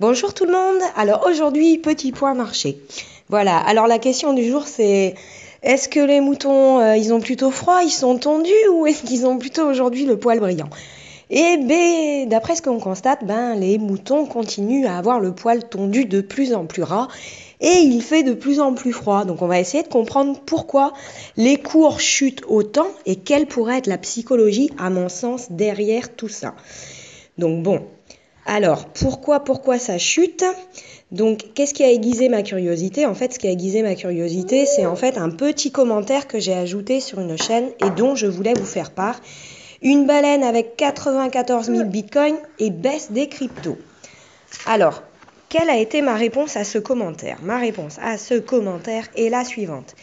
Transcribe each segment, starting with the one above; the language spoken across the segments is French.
Bonjour tout le monde. Alors aujourd'hui, petit point marché. Voilà. Alors la question du jour, c'est est-ce que les moutons, ils ont plutôt froid, ils sont tondus ou est-ce qu'ils ont plutôt aujourd'hui le poil brillant? Et ben, d'après ce qu'on constate, les moutons continuent à avoir le poil tondu de plus en plus ras et il fait de plus en plus froid. Donc on va essayer de comprendre pourquoi les cours chutent autant et quelle pourrait être la psychologie, à mon sens, derrière tout ça. Donc bon, alors pourquoi ça chute? Donc qu'est-ce qui a aiguisé ma curiosité? En fait, ce qui a aiguisé ma curiosité, c'est en fait un petit commentaire que j'ai ajouté sur une chaîne et dont je voulais vous faire part. Une baleine avec 94 000 bitcoins et baisse des cryptos. Alors, quelle a été ma réponse à ce commentaire? Ma réponse à ce commentaire est la suivante.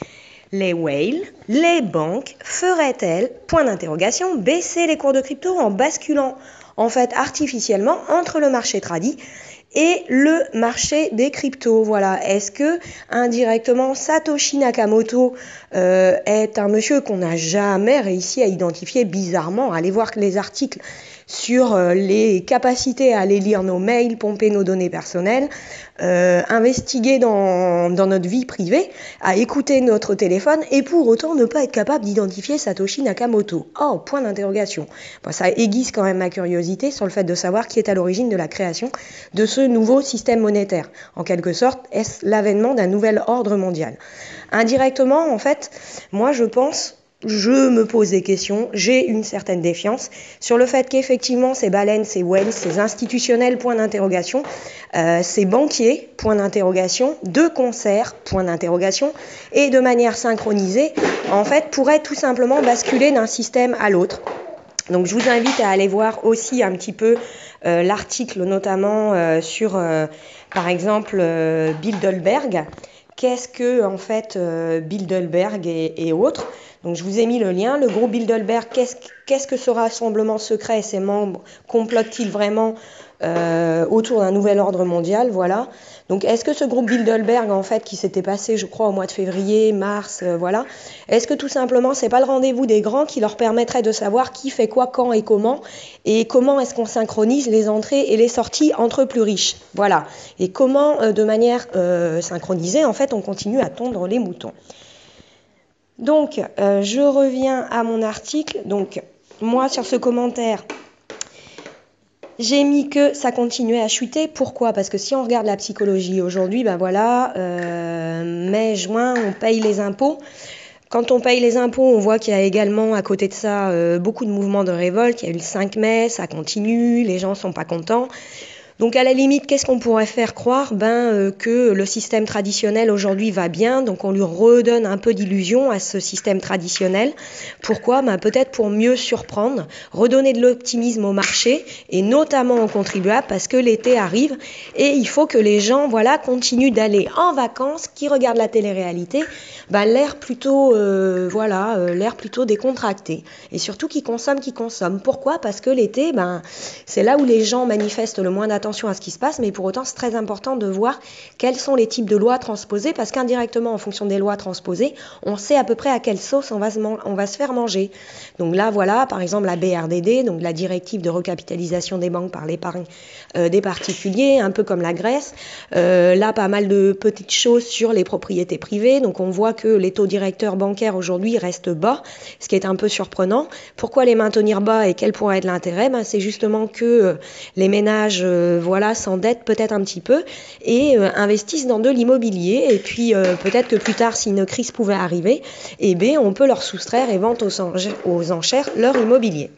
Les whales, les banques feraient-elles, point d'interrogation, baisser les cours de crypto en basculant en fait artificiellement entre le marché tradit et le marché des cryptos? Voilà. Est-ce que indirectement Satoshi Nakamoto est un monsieur qu'on n'a jamais réussi à identifier bizarrement? Allez voir les articles sur les capacités à aller lire nos mails, pomper nos données personnelles, investiguer dans notre vie privée, à écouter notre téléphone et pour autant ne pas être capable d'identifier Satoshi Nakamoto. Oh, point d'interrogation. Bon, ça aiguise quand même ma curiosité sur le fait de savoir qui est à l'origine de la création de ce nouveau système monétaire. En quelque sorte, est-ce l'avènement d'un nouvel ordre mondial? Indirectement, en fait, moi je me pose des questions, j'ai une certaine défiance sur le fait qu'effectivement ces baleines, ces whales, ces institutionnels, point d'interrogation, ces banquiers, point d'interrogation, de concert, point d'interrogation, et de manière synchronisée, en fait, pourraient tout simplement basculer d'un système à l'autre. Donc je vous invite à aller voir aussi un petit peu l'article notamment sur, par exemple, Bilderberg. Qu'est-ce que, en fait, Bilderberg et autres? Donc je vous ai mis le lien. Le groupe Bilderberg, qu'est-ce que ce rassemblement secret et ses membres complotent-ils vraiment autour d'un nouvel ordre mondial? Voilà. Donc est-ce que ce groupe Bilderberg, en fait, qui s'était passé, je crois, au mois de février, mars, voilà, est-ce que tout simplement, c'est pas le rendez-vous des grands qui leur permettrait de savoir qui fait quoi, quand et comment est-ce qu'on synchronise les entrées et les sorties entre plus riches? Voilà. Et comment, de manière synchronisée, en fait, on continue à tondre les moutons. Donc, je reviens à mon article. Donc, moi, sur ce commentaire, j'ai mis que ça continuait à chuter. Pourquoi? Parce que si on regarde la psychologie aujourd'hui, mai, juin, on paye les impôts. Quand on paye les impôts, on voit qu'il y a également à côté de ça beaucoup de mouvements de révolte. Il y a eu le 5 mai, ça continue, les gens sont pas contents. Donc à la limite, qu'est-ce qu'on pourrait faire croire? Que le système traditionnel aujourd'hui va bien, donc on lui redonne un peu d'illusion à ce système traditionnel. Pourquoi? Peut-être pour mieux surprendre, redonner de l'optimisme au marché et notamment aux contribuables parce que l'été arrive et il faut que les gens continuent d'aller en vacances, qui regardent la télé-réalité, l'air plutôt décontracté et surtout qui consomment. Pourquoi? Parce que l'été, c'est là où les gens manifestent le moins d'attention à ce qui se passe, mais pour autant c'est très important de voir quels sont les types de lois transposées, parce qu'indirectement en fonction des lois transposées, on sait à peu près à quelle sauce on va se faire manger. Donc là voilà, par exemple la BRDD, donc la directive de recapitalisation des banques par l'épargne des particuliers, un peu comme la Grèce. Là pas mal de petites choses sur les propriétés privées, donc on voit que les taux directeurs bancaires aujourd'hui restent bas, ce qui est un peu surprenant. Pourquoi les maintenir bas et quel pourrait être l'intérêt? C'est justement que les ménages s'endettent peut-être un petit peu et investissent dans de l'immobilier. Et puis peut-être que plus tard, si une crise pouvait arriver, on peut leur soustraire et vendre aux enchères leur immobilier.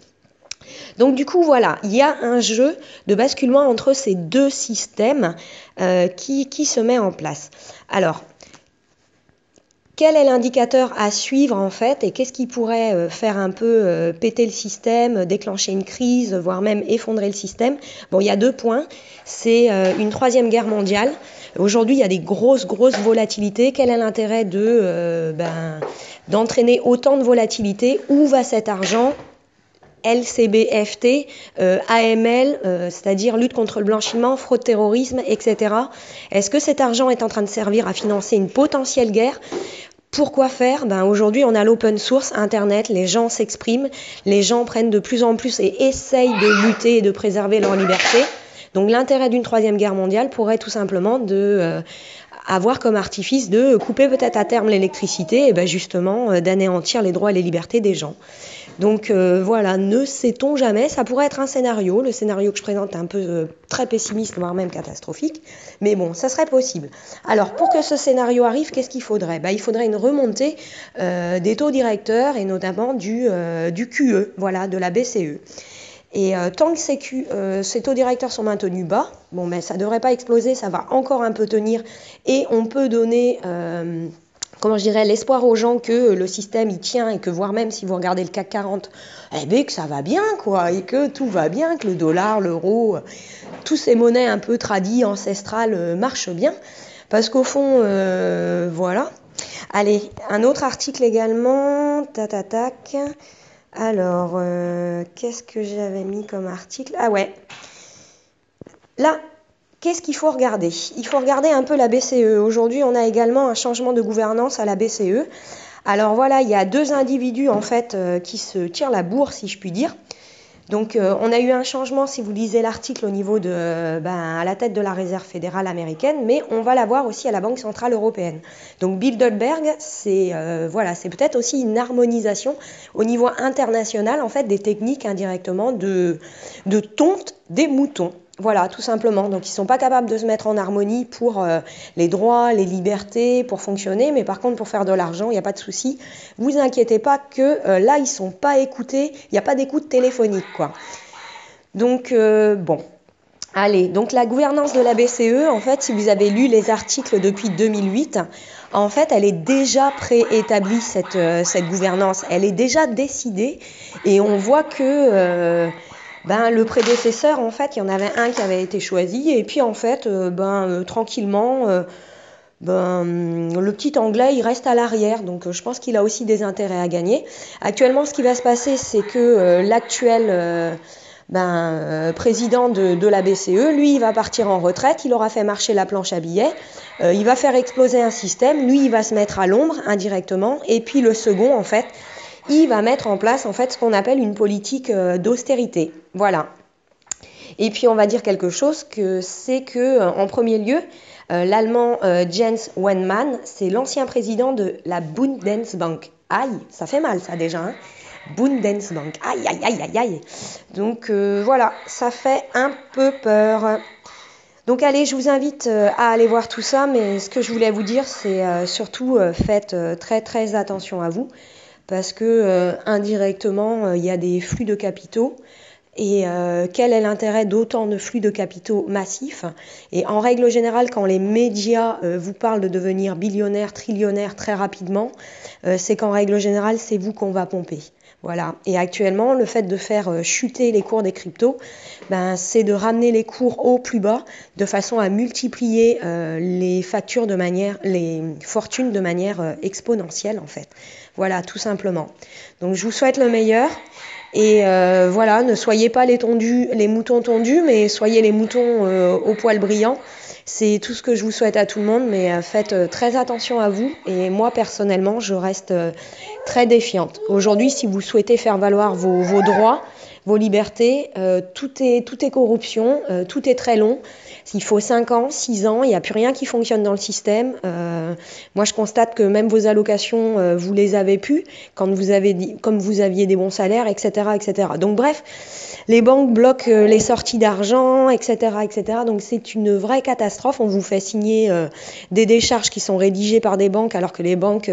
Donc du coup, voilà, il y a un jeu de basculement entre ces deux systèmes qui se met en place. Alors, quel est l'indicateur à suivre en fait et qu'est-ce qui pourrait faire un peu péter le système, déclencher une crise, voire même effondrer le système? Bon, il y a 2 points. C'est une 3e guerre mondiale. Aujourd'hui, il y a des grosses volatilités. Quel est l'intérêt d'entraîner autant de volatilité? Où va cet argent? LCBFT, AML, c'est-à-dire lutte contre le blanchiment, fraude, terrorisme, etc. Est-ce que cet argent est en train de servir à financer une potentielle guerre? Pourquoi faire? Aujourd'hui, on a l'open source, Internet, les gens s'expriment, les gens prennent de plus en plus et essayent de lutter et de préserver leur liberté. Donc l'intérêt d'une troisième guerre mondiale pourrait tout simplement avoir comme artifice de couper peut-être à terme l'électricité et ben justement d'anéantir les droits et les libertés des gens. Donc voilà, ne sait-on jamais, ça pourrait être un scénario. Le scénario que je présente est un peu très pessimiste, voire même catastrophique, mais bon, ça serait possible. Alors pour que ce scénario arrive, qu'est-ce qu'il faudrait? Il faudrait une remontée des taux directeurs et notamment du QE, voilà, de la BCE. Et tant que ces taux directeurs sont maintenus bas, ça ne devrait pas exploser, ça va encore un peu tenir et on peut donner l'espoir aux gens que le système y tient et que voire même si vous regardez le CAC 40, que ça va bien quoi, et que tout va bien, que le dollar, l'euro, tous ces monnaies un peu tradies, ancestrales marchent bien. Parce qu'au fond, voilà. Allez, un autre article également, tac. Alors, qu'est-ce que j'avais mis comme article? Ah ouais. Là, qu'est-ce qu'il faut regarder? Il faut regarder un peu la BCE. Aujourd'hui, on a également un changement de gouvernance à la BCE. Alors voilà, il y a deux individus en fait qui se tirent la bourre, si je puis dire. Donc on a eu un changement, si vous lisez l'article, au niveau à la tête de la Réserve fédérale américaine, mais on va l'avoir aussi à la Banque centrale européenne. Donc Bilderberg, c'est peut-être aussi une harmonisation au niveau international en fait des techniques indirectement de tonte des moutons. Voilà, tout simplement. Donc, ils ne sont pas capables de se mettre en harmonie pour les droits, les libertés, pour fonctionner. Mais par contre, pour faire de l'argent, il n'y a pas de souci. Vous inquiétez pas que là, ils ne sont pas écoutés. Il n'y a pas d'écoute téléphonique, quoi. Donc, bon. Allez, donc la gouvernance de la BCE, en fait, si vous avez lu les articles depuis 2008, en fait, elle est déjà préétablie, cette gouvernance. Elle est déjà décidée. Et on voit que... le prédécesseur, en fait, il y en avait un qui avait été choisi, et puis en fait, tranquillement, le petit anglais, il reste à l'arrière, donc je pense qu'il a aussi des intérêts à gagner. Actuellement, ce qui va se passer, c'est que l'actuel président de la BCE, lui, il va partir en retraite, il aura fait marcher la planche à billets, il va faire exploser un système, lui, il va se mettre à l'ombre indirectement, et puis le second, en fait, il va mettre en place en fait ce qu'on appelle une politique d'austérité. Voilà. Et puis on va dire quelque chose en premier lieu, l'allemand Jens Wenmann, c'est l'ancien président de la Bundesbank. Aïe, ça fait mal ça déjà, hein. Bundesbank. Aïe. Donc voilà, ça fait un peu peur. Donc allez, je vous invite à aller voir tout ça, mais ce que je voulais vous dire, c'est surtout faites très très attention à vous. Parce que indirectement, il y a des flux de capitaux. Et quel est l'intérêt d'autant de flux de capitaux massifs? Et en règle générale, quand les médias vous parlent de devenir billionnaire, trillionnaire très rapidement, c'est qu'en règle générale, c'est vous qu'on va pomper. Voilà. Et actuellement, le fait de faire chuter les cours des cryptos, c'est de ramener les cours au plus bas de façon à multiplier les fortunes de manière exponentielle en fait. Voilà, tout simplement. Donc je vous souhaite le meilleur. Et ne soyez pas les moutons tondus, mais soyez les moutons au poil brillant. C'est tout ce que je vous souhaite à tout le monde, mais faites très attention à vous. Et moi, personnellement, je reste très défiante. Aujourd'hui, si vous souhaitez faire valoir vos droits, vos libertés, tout est corruption, tout est très long. Il faut 5 ans, 6 ans, il n'y a plus rien qui fonctionne dans le système. Moi, je constate que même vos allocations, vous les avez plus comme vous aviez des bons salaires, etc., etc. Donc bref, les banques bloquent les sorties d'argent, etc., etc. Donc c'est une vraie catastrophe. On vous fait signer des décharges qui sont rédigées par des banques alors que les banques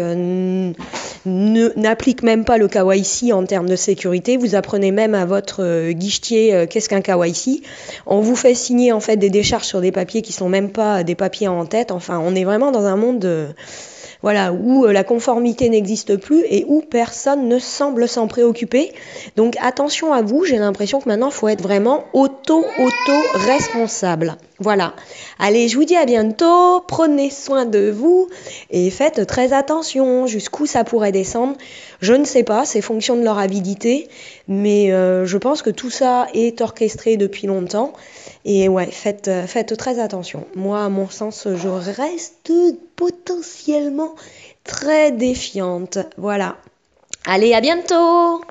n'appliquent même pas le KYC en termes de sécurité. Vous apprenez même à votre guichetier qu'est-ce qu'un KYC. On vous fait signer en fait des décharges sur des papiers qui sont même pas des papiers en tête. Enfin, on est vraiment dans un monde où la conformité n'existe plus et où personne ne semble s'en préoccuper. Donc attention à vous, j'ai l'impression que maintenant il faut être vraiment auto-responsable. Voilà. Allez, je vous dis à bientôt, prenez soin de vous et faites très attention. Jusqu'où ça pourrait descendre, je ne sais pas, c'est fonction de leur avidité, mais je pense que tout ça est orchestré depuis longtemps. Et ouais, faites très attention. Moi, à mon sens, je reste potentiellement très défiante. Voilà. Allez, à bientôt!